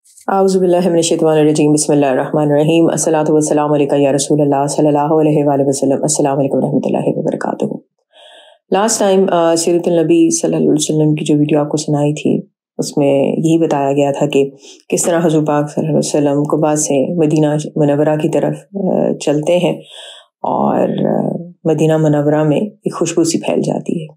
اعوذ باللہ من الشیطان الرجیم بسم اللہ الرحمن الرحیم الصلاۃ والسلام علیکہ یا رسول اللہ صلی اللہ علیہ وآلہ وسلم۔ السلام علیکم ورحمۃ اللہ وبرکاتہ۔ لاسٹ ٹائم سیرت النبی صلی اللہ علیہ وسلم کی جو ویڈیو آپ کو سنائی تھی اس میں یہی بتایا گیا تھا کہ کس طرح حضور پاک صلی اللہ علیہ وسلم قباء سے مدینہ منورہ کی طرف چلتے ہیں اور مدینہ منورہ میں ایک خوشبو سی پھیل جاتی ہے۔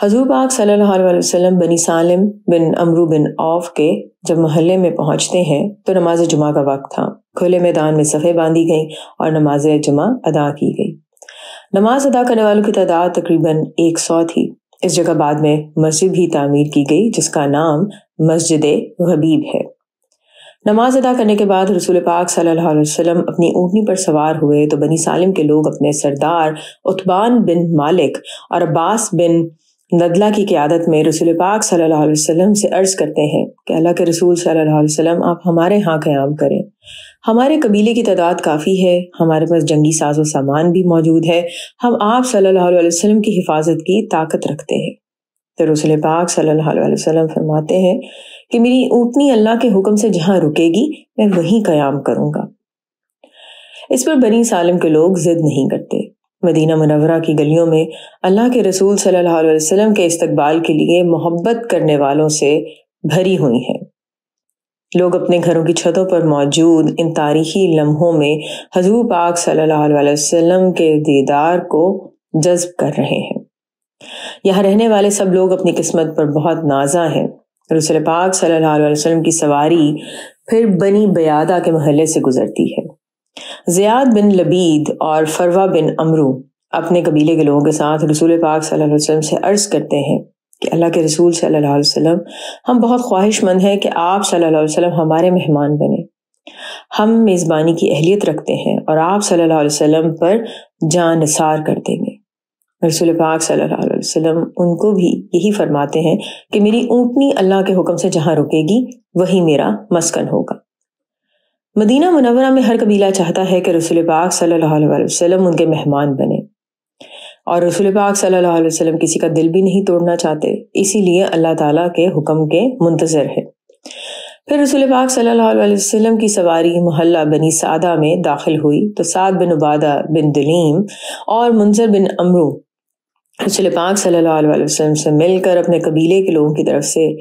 حضور پاک صلی اللہ علیہ وسلم بنی سالم بن عمرو بن عوف کے جب محلے میں پہنچتے ہیں تو نماز جمعہ کا وقت تھا۔ کھلے میدان میں صفیں باندھی گئیں اور نماز جمعہ ادا کی گئی۔ نماز ادا کرنے والوں کی تعداد تقریباً 100 تھی۔ اس جگہ بعد میں مسجد بھی تعمیر کی گئی جس کا نام مسجد غبیب ہے۔ نماز ادا کرنے کے بعد رسول پاک صلی اللہ علیہ وسلم اپنی اونٹنی پر سوار ہوئے تو بنی سالم کے لوگ اپنے سردار عتبان بن مالک اور عباس بن ندلہ کی قیادت میں رسول پاک صلی اللہ علیہ وسلم سے عرض کرتے ہیں کہ اللہ کے رسول صلی اللہ علیہ وسلم آپ ہمارے ہاں قیام کریں۔ ہمارے قبیلے کی تعداد کافی ہے، ہمارے پاس جنگی ساز و سامان بھی موجود ہے، ہم آپ صلی اللہ علیہ وسلم کی حفاظت کی طاقت رکھتے ہیں۔ تو رسول پاک صلی اللہ علیہ وسلم فرماتے ہیں کہ میری اونٹنی اللہ کے حکم سے جہاں رکے گی میں وہیں قیام کروں گا۔ اس پر بنی سالم کے لوگ ضد نہیں کرتے۔ مدینہ منورہ کی گلیوں میں اللہ کے رسول صلی اللہ علیہ وسلم کے استقبال کے لیے محبت کرنے والوں سے بھری ہوئی ہیں۔ لوگ اپنے گھروں کی چھتوں پر موجود ان تاریخی لمحوں میں حضور پاک صلی اللہ علیہ وسلم کے دیدار کو جذب کر رہے ہیں۔ یہاں رہنے والے سب لوگ اپنی قسمت پر بہت نازاں ہیں۔ رسول پاک صلی اللہ علیہ وسلم کی سواری پھر بنی بیادہ کے محلے سے گزرتی ہے۔ زیاد بن لبید اور فروہ بن عمرو اپنے قبیلے کے لوگوں کے ساتھ رسول پاک صلی اللہ علیہ وسلم سے عرض کرتے ہیں کہ اللہ کے رسول صلی اللہ علیہ وسلم ہم بہت خواہش مند ہیں کہ آپ صلی اللہ علیہ وسلم ہمارے مہمان بنیں۔ ہم میزبانی کی اہلیت رکھتے ہیں اور آپ صلی اللہ علیہ وسلم پر جاں نثار کر دیں گے۔ رسول پاک صلی اللہ علیہ وسلم ان کو بھی یہی فرماتے ہیں کہ میری اونٹنی اللہ کے حکم سے جہاں رکے گی وہی میرا مسکن ہوگا۔ مدینہ منورہ میں ہر قبیلہ چاہتا ہے کہ رسول پاک صلی اللہ علیہ وسلم ان کے مہمان بنے، اور رسول پاک صلی اللہ علیہ وسلم کسی کا دل بھی نہیں توڑنا چاہتے، اسی لیے اللہ تعالیٰ کے حکم کے منتظر ہے۔ پھر رسول پاک صلی اللہ علیہ وسلم کی سواری محلہ بنی سعدہ میں داخل ہوئی تو سعد بن عبادہ بن دلیم اور منذر بن عمرو رسول پاک صلی اللہ علیہ وسلم سے مل کر اپنے قبیلے کے لوگوں کی طرف سے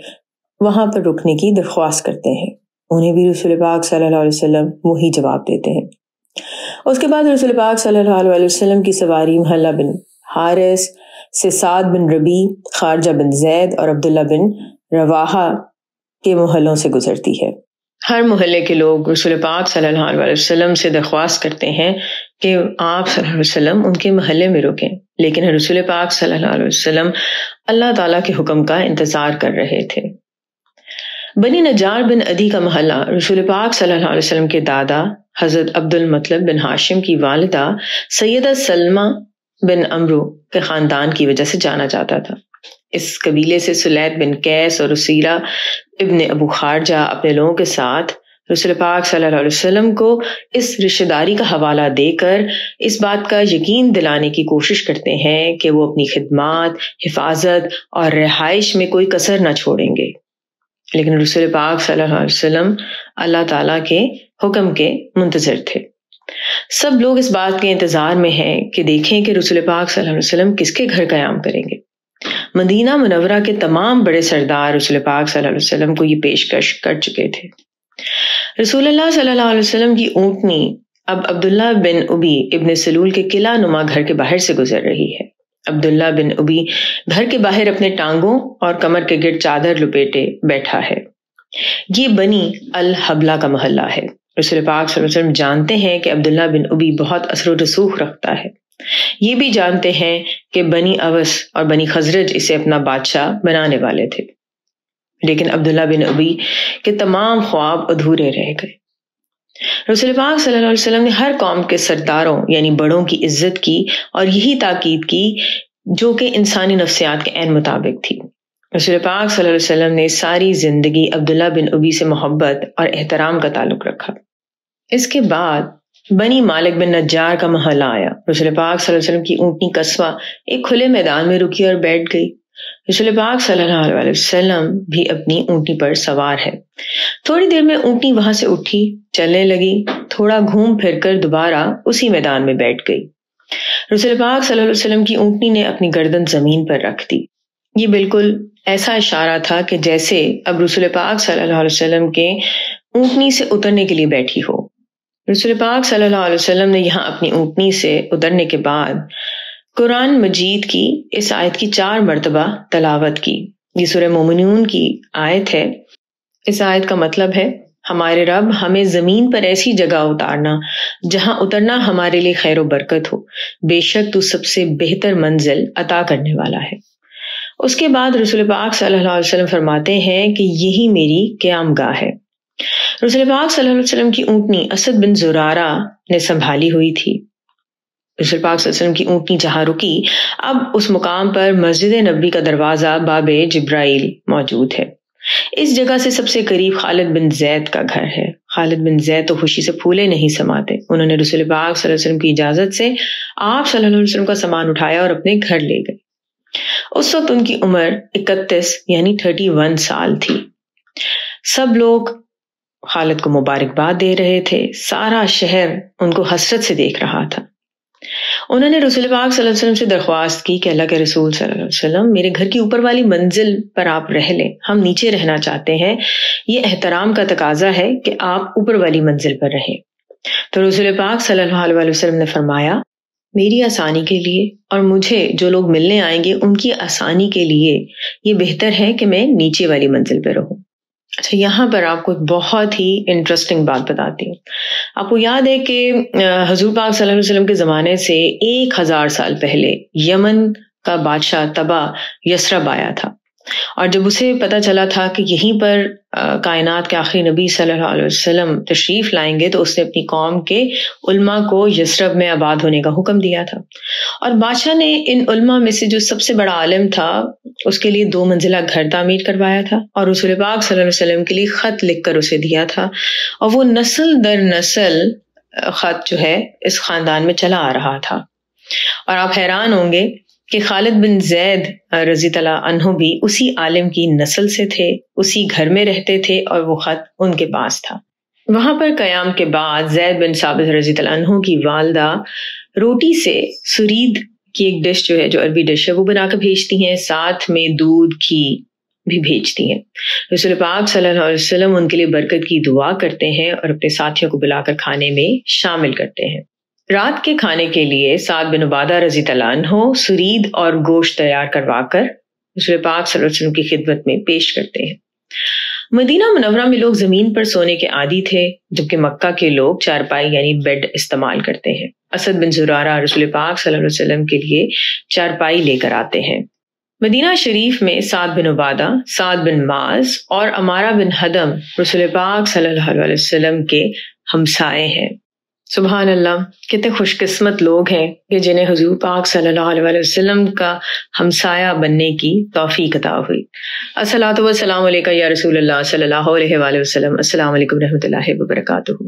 وہاں پر رکنے کی درخواست کرتے ہیں۔ انہیں بھی رسول پاک صلی اللہ علیہ وسلم وہی جواب دیتے ہیں۔ اس کے بعد رسول پاک صلی اللہ علیہ وسلم کی سواری محلہ بن حارث سے سعد بن ربی، خارجہ بن زید اور عبداللہ بن رواحہ کے محلوں سے گزرتی ہے۔ ہر محلے کے لوگ رسول پاک صلی اللہ علیہ وسلم سے درخواست کرتے ہیں کہ آپ صلی اللہ علیہ وسلم ان کے محلے میں رکیں، لیکن رسول پاک صلی اللہ علیہ وسلم اللہ تعالیٰ کے حکم کا انتظار کر رہے تھے۔ بنی نجار بن عدی کا محلہ رسول پاک صلی اللہ علیہ وسلم کے دادا حضرت عبد المطلب بن ہاشم کی والدہ سیدہ سلمہ بن عمرو کے خاندان کی وجہ سے جانا جاتا تھا۔ اس قبیلے سے سلید بن قیس اور اسیرہ ابن ابو خارجہ اپنے لوگوں کے ساتھ رسول پاک صلی اللہ علیہ وسلم کو اس رشتہ داری کا حوالہ دے کر اس بات کا یقین دلانے کی کوشش کرتے ہیں کہ وہ اپنی خدمات، حفاظت اور رہائش میں کوئی کسر نہ چھوڑیں گے۔ لیکن رسول پاک صلی اللہ علیہ وسلم اللہ تعالیٰ کے حکم کے منتظر تھے۔ سب لوگ اس بات کے انتظار میں ہیں کہ دیکھیں کہ رسول پاک صلی اللہ علیہ وسلم کس کے گھر قیام کریں گے۔ مدینہ منورہ کے تمام بڑے سردار رسول پاک صلی اللہ علیہ وسلم کو یہ پیشکش کر چکے تھے۔ رسول اللہ صلی اللہ علیہ وسلم کی اونٹنی اب عبداللہ بن ابی ابن سلول کے قلعہ نما گھر کے باہر سے گزر رہی ہے۔ عبداللہ بن ابی گھر کے باہر اپنے ٹانگوں اور کمر کے گرد چادر لپیٹے بیٹھا ہے۔ یہ بنی الحبلہ کا محلہ ہے۔ رسول پاک صلی اللہ علیہ وسلم جانتے ہیں کہ عبداللہ بن ابی بہت اثر و رسوخ رکھتا ہے۔ یہ بھی جانتے ہیں کہ بنی اوس اور بنی خزرج اسے اپنا بادشاہ بنانے والے تھے، لیکن عبداللہ بن ابی کے تمام خواب ادھورے رہ گئے۔ رسول پاک صلی اللہ علیہ وسلم نے ہر قوم کے سرداروں یعنی بڑوں کی عزت کی اور یہی تاکید کی جو کہ انسانی نفسیات کے عین مطابق تھی۔ رسول پاک صلی اللہ علیہ وسلم نے ساری زندگی عبداللہ بن ابی سے محبت اور احترام کا تعلق رکھا۔ اس کے بعد بنی مالک بن نجار کا محلہ آیا۔ رسول پاک صلی اللہ علیہ وسلم کی اونٹنی قصوہ ایک کھلے میدان میں رکی اور بیٹھ گئی۔ رسول پاک صلی اللہ علیہ وسلم بھی اپنی اونٹنی پر سوار ہے۔ تھوڑی دیر میں اونٹنی وہاں سے اٹھی، چلنے لگی، تھوڑا گھوم پھر کر دوبارہ اسی میدان میں بیٹھ گئی۔ رسول پاک صلی اللہ علیہ وسلم کی اونٹنی نے اپنی گردن زمین پر رکھ دی۔ یہ بالکل ایسا اشارہ تھا کہ جیسے اب رسول پاک صلی اللہ علیہ وسلم کے اونٹنی سے اترنے کے لیے بیٹھی ہو۔ رسول پاک صلی اللہ علیہ وسلم نے یہاں اپنی اونٹنی سے اترنے کے بعد قرآن مجید کی اس آیت کی 4 مرتبہ تلاوت کی۔ یہ سورہ مومنون کی آیت ہے۔ اس آیت کا مطلب ہے، ہمارے رب ہمیں زمین پر ایسی جگہ اتارنا جہاں اترنا ہمارے لیے خیر و برکت ہو، بے شک تو سب سے بہتر منزل عطا کرنے والا ہے۔ اس کے بعد رسول پاک صلی اللہ علیہ وسلم فرماتے ہیں کہ یہی میری قیام گاہ ہے۔ رسول پاک صلی اللہ علیہ وسلم کی اونٹنی اسد بن زرارہ نے سنبھالی ہوئی تھی۔ رسول پاک صلی اللہ علیہ وسلم کی اونٹنی جہاں رکی، اب اس مقام پر مسجد نبوی کا دروازہ باب جبرائیل موجود ہے۔ اس جگہ سے سب سے قریب خالد بن زید کا گھر ہے۔ خالد بن زید تو خوشی سے پھولے نہیں سماتے۔ انہوں نے رسول پاک صلی اللہ علیہ وسلم کی اجازت سے آپ صلی اللہ علیہ وسلم کا سامان اٹھایا اور اپنے گھر لے گئے۔ اس وقت ان کی عمر 31 یعنی 31 سال تھی۔ سب لوگ خالد کو مبارکباد دے رہے تھے، سارا شہر ان کو حسرت سے دیکھ رہا تھا۔ انہوں نے رسول پاک صلی اللہ علیہ وسلم سے درخواست کی کہ اللہ کے رسول صلی اللہ علیہ وسلم، میرے گھر کی اوپر والی منزل پر آپ رہ لیں، ہم نیچے رہنا چاہتے ہیں، یہ احترام کا تقاضا ہے کہ آپ اوپر والی منزل پر رہیں۔ تو رسول پاک صلی اللہ علیہ وسلم نے فرمایا، میری آسانی کے لیے اور مجھے جو لوگ ملنے آئیں گے ان کی آسانی کے لیے یہ بہتر ہے کہ میں نیچے والی منزل پہ رہوں۔ اچھا، یہاں پر آپ کو ایک بہت ہی انٹرسٹنگ بات بتاتی ہوں۔ آپ کو یاد ہے کہ حضور پاک صلی اللہ علیہ وسلم کے زمانے سے 1000 سال پہلے یمن کا بادشاہ تبا یثرب آیا تھا، اور جب اسے پتہ چلا تھا کہ یہیں پر کائنات کے آخری نبی صلی اللہ علیہ وسلم تشریف لائیں گے، تو اس نے اپنی قوم کے علماء کو یثرب میں آباد ہونے کا حکم دیا تھا، اور بادشاہ نے ان علماء میں سے جو سب سے بڑا عالم تھا اس کے لیے 2 منزلہ گھر تعمیر کروایا تھا، اور رسول پاک صلی اللہ علیہ وسلم کے لیے خط لکھ کر اسے دیا تھا، اور وہ نسل در نسل خط جو ہے اس خاندان میں چلا آ رہا تھا۔ اور آپ حیران ہوں گے کہ خالد بن زید رضی اللہ عنہ بھی اسی عالم کی نسل سے تھے، اسی گھر میں رہتے تھے، اور وہ خط ان کے پاس تھا۔ وہاں پر قیام کے بعد زید بن ثابت رضی اللہ عنہ کی والدہ روٹی سے سرید کی ایک ڈش جو ہے، جو عربی ڈش ہے، وہ بنا کر بھیجتی ہیں، ساتھ میں دودھ گھی بھی بھیجتی ہیں۔ رسول پاک صلی اللہ علیہ وسلم ان کے لیے برکت کی دعا کرتے ہیں اور اپنے ساتھیوں کو بلا کر کھانے میں شامل کرتے ہیں۔ رات کے کھانے کے لیے سعد بن عبادہ رضی اللہ عنہ سرید اور گوشت تیار کروا کر رسول پاک صلی اللہ علیہ وسلم کی خدمت میں پیش کرتے ہیں۔ مدینہ منورہ میں لوگ زمین پر سونے کے عادی تھے، جبکہ مکہ کے لوگ چارپائی یعنی بیڈ استعمال کرتے ہیں۔ اسد بن زرارہ رسول پاک صلی اللہ علیہ وسلم کے لیے چارپائی لے کر آتے ہیں۔ مدینہ شریف میں سعد بن عبادہ، سعد بن معاذ اور عمارہ بن حدم رسول پاک صلی اللہ علیہ وسلم کے ہمسائے ہیں۔ سبحان اللہ، کتنے خوش قسمت لوگ ہیں کہ جنہیں حضور پاک صلی اللہ علیہ وسلم کا ہمسایہ بننے کی توفیق عطا ہوئی۔ الصلاۃ والسلام علیکہ یا رسول اللہ صلی اللہ علیہ وسلم۔ السلام علیکم رحمۃ اللہ وبرکاتہ۔